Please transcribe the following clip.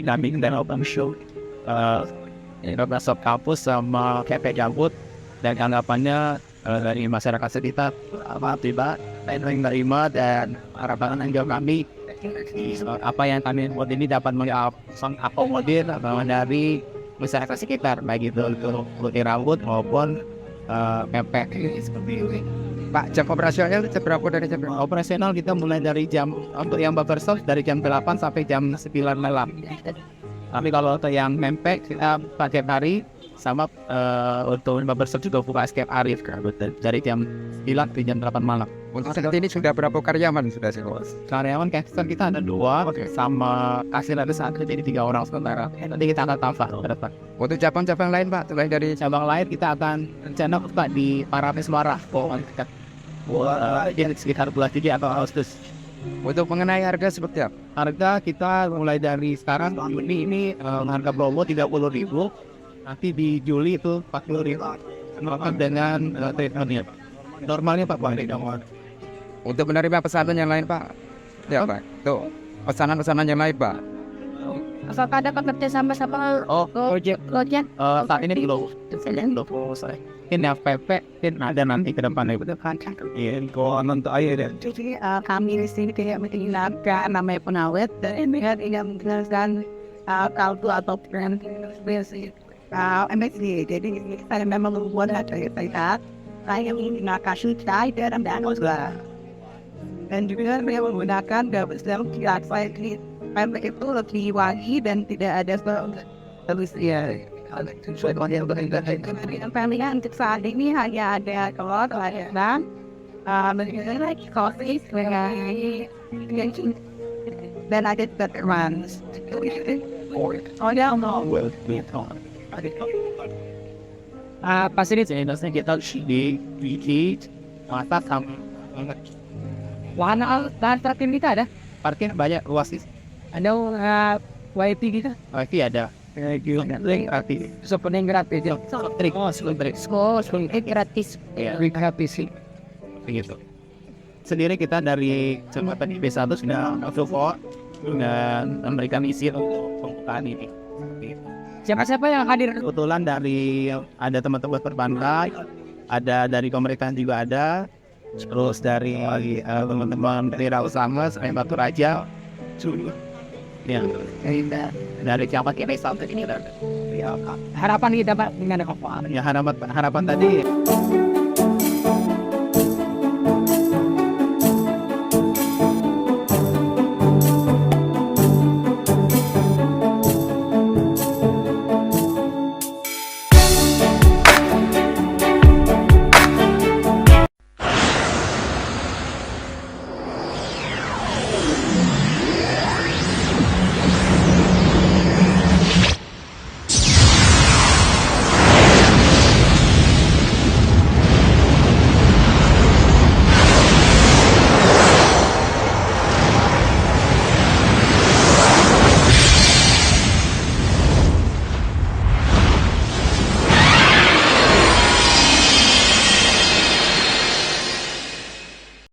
kami dan open show Sob Kampus sama KP Gambut, dan anggapannya dari masyarakat sekitar tiba menerima dan harapan juga kami apa yang kami buat ini dapat mengakomodir dari masyarakat sekitar, baik itu untuk putih rambut maupun pempek seperti ini. Pak, jam operasionalnya jam berapa dari jam berapa? Operasional kita mulai dari jam, untuk yang barbershop dari jam 8 sampai jam 9 malam. Tapi kalau untuk yang pempek kita pakai hari, sama untuk barbershop juga buka setiap hari dari jam 9 ke jam 8 malam. Untuk saat ini sudah berapa karyawan sudah sih? Karyawan kita ada 2, sama kasir ada 1, jadi 3 orang sementara. Nanti kita akan tambah ke depan. Untuk cabang-cabang lain Pak, selain dari Cabang lain kita akan rencana buka di Parapes Muara, di sekitar bulan 7 atau Agustus. untuk mengenai harga seperti apa? Harga kita mulai dari sekarang Juni ini harga promo 30.000, nanti di Juli itu 40.000. Dengan treatmentnya normalnya Pak Bang. Untuk menerima pesanan yang lain Pak? Ya Pak, tuh pesanan-pesanan yang lain Pak. Apakah ada pekerja sama Gojek? Saat ini belum selesai. Ini yang PP ada nanti ke depannya. Iya, kalau nanti air. Jadi kami di sini tidak menghilangkan namanya pengawet dan tidak menjelaskan kaldu atau brand spesies. MSD, jadi saya memang membuat ada saya menggunakan sutai dan juga dan juga saya menggunakan gabusnya tidak saya di pempek itu lebih wangi dan tidak ada terus ya. Pemilihan untuk saat ini hanya ada telur, ada lagi kopi, dan ada teman. Oh ya, no. Fasilitasnya kita di mata sama Warna dan parkir kita ada? parkir banyak luas sih. Ada WiFi kita? Wifi ada. Gratis. Sepenuhnya gratis ya. Sekolah gratis. Ya, Gratis sih. begitu. Sendiri kita dari jembatan IB1 sudah support dan memberikan isi untuk pembukaan ini. Siapa yang hadir? Kebetulan dari ada teman-teman perbankan, ada dari pemerintahan juga ada, terus dari teman-teman dari Rausama sampai Batu Raja, ya, dari Jawa Timur sampai ini. Harapan kita Pak dengan apa? Ya harapan tadi.